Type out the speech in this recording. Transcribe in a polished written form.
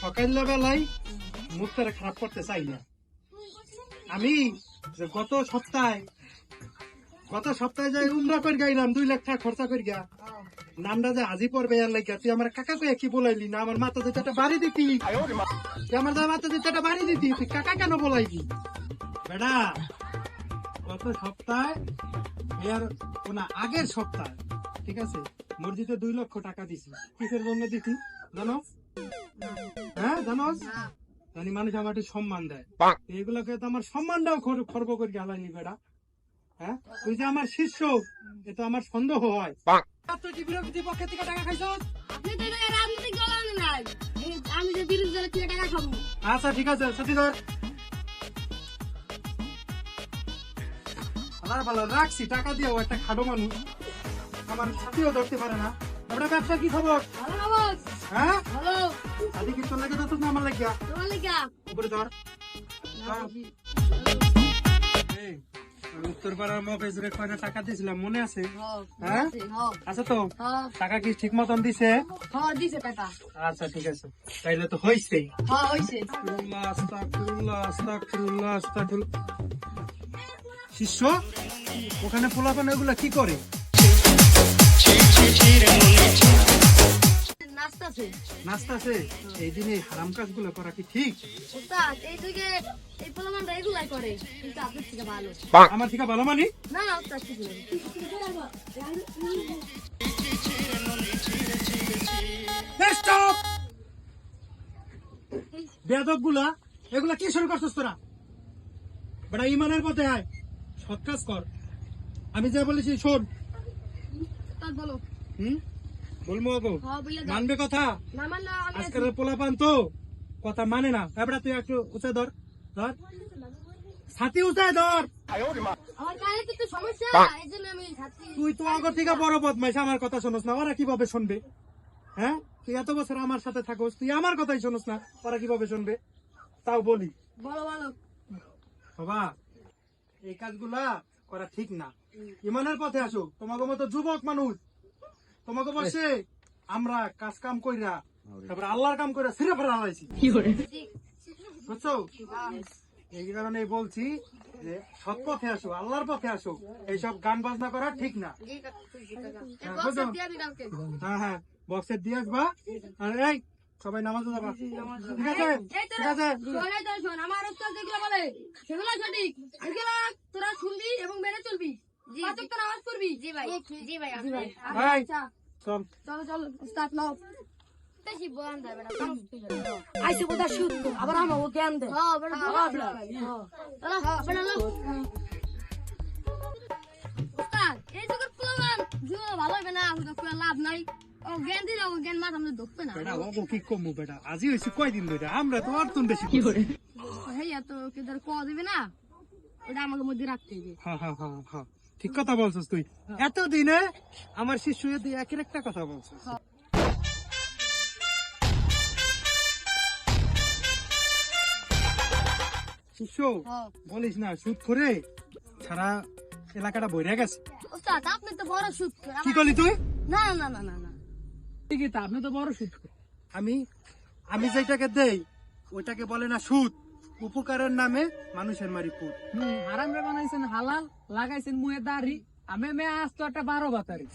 সকালবেলায় মুখটা খারাপ করতে চাই না। আমি গত সপ্তাহে যাই উমরা করে গাইলাম 2 লাখ টাকা খরচা করে গা নামটা যে আজি পড়বে আর লাগিয়া তুই আমার কাকা কয়ে কি বলাইলি না আমার মাথা যেটা বাড়ি দিতি আমার মাথা যেটা বাড়ি দিতি তুই কাকা কেন বলাইলি বেটা? গত সপ্তাহে এর কোন আগের সপ্তাহে ঠিক আছে মসজিদে 2 লক্ষ টাকা দিছি। কিসের জন্য দিছি জানো? হ্যাঁ জানো? জানি মানুষ আমার একটু সম্মান দেয়, এগুলোকে তো আমার সম্মানটাও খর্ব করে গেলানি বেটা। হ্যাঁ তুই যে আমার শিষ্য এটা আমার সন্দেহ হয়। পক্ষে থেকে টাকা খাইছ? আচ্ছা ঠিক আছে সতীধর ভালো রাখছি টাকা দিয়েও একটা খাটো মানুষ আমার সাথীও ধরতে পারে না। আপনার ব্যবসা কি খবর? হ্যাঁ আদি কি তোর লাগে তো আমার লাগিয়া উপরে ধর। উত্তর পাড়ার মফেজরে কয়টা টাকা দিয়েছিলাম মনে আছে? হ্যাঁ আচ্ছা তো টাকা কি ঠিক মতন দিছে? আচ্ছা ঠিক আছে তাইলে তো হয়েছে। শিষ্য ওখানে পোলাপান এগুলা কি করে? নাচতাছে। এই দিনে হারাম কাজগুলো করা কি ঠিক? আমার থেকে ভালো মানি বেদব গুলা এগুলা কি শুরু করছিস তোরা? বেটা ইমানের পথে আয়, সৎ কাজ কর। আমি যা বলেছি শোন। বলবো মানবে কথা? আজকাল পোলাপান তো কথা মানে না। এবার তুই একটু উঁচা ধর ছাতি উঁচায় ধর। তুই তো আগর থেকে বড় বদমাইশ, আমার কথা শোনস না, ওরা কিভাবে শুনবে? হ্যাঁ তুই এত বছর আমার সাথে থাকোস, তুই আমার কথাই শোনস না, ওরা কিভাবে শুনবে? তাও বলি বাবা এই কাজগুলা করা ঠিক না। ইমানের পথে আসো। তোমাকে মতো যুবক মানুষ তোমাকে বসে আমরা কাজ কাম কইরা তারপরে আল্লাহর কাম কইরা ছিঁড়ে ফেলা হয়েছি বুঝছো? এই কারণে বলছি যে সৎ পথে আসো, আল্লাহর পথে আসো। এইসব গান বাজনা করা ঠিক না। হ্যাঁ হ্যাঁ বক্সের দিয়ে আসবা। আর এই সবাই নামাজে যাবা, ঠিক আছে? ঠিক আছে তোরা শুনবি এবং মেনে চলবি। নামাজ পড়বি। চলো চলো স্টার্ট নাও। আইসে বোধহয় শুট আবার আমাকে জ্ঞান দে। ভালো হবে না, লাভ নাই। জ্ঞান দিলে জ্ঞান মাথা আমাদের ধরবে না। কি কমবো বেটা, আজই হয়েছে কয়দিন ধরে আমরা তো অর্থন বেশি কি করে তো কেদার ক দিবে না, ওটা আমাকে মধ্যে রাখতে হবে। হ্যাঁ হ্যাঁ হ্যাঁ হ্যাঁ ঠিক কথা বলছিস তুই। এতদিনে আমার শিশু একের একটা কথা বলছিস। শিষ্য বলিস না, সুদ করে সারা এলাকাটা বইরে গেছে। আপনি তো বড় সুদ। কি করলি তুই? না না না না না ঠিকই তো, আপনি তো বড় সুদ। আমি যেটাকে দেই ওইটাকে বলে না সুদ। উপকারের নামে মানুষের মারি পুত। হারাম রে বানাইছেন হালাল, লাগাইছেন মুয়ে দাড়ি, আমি মে আজ তো একটা 12 বাতারি।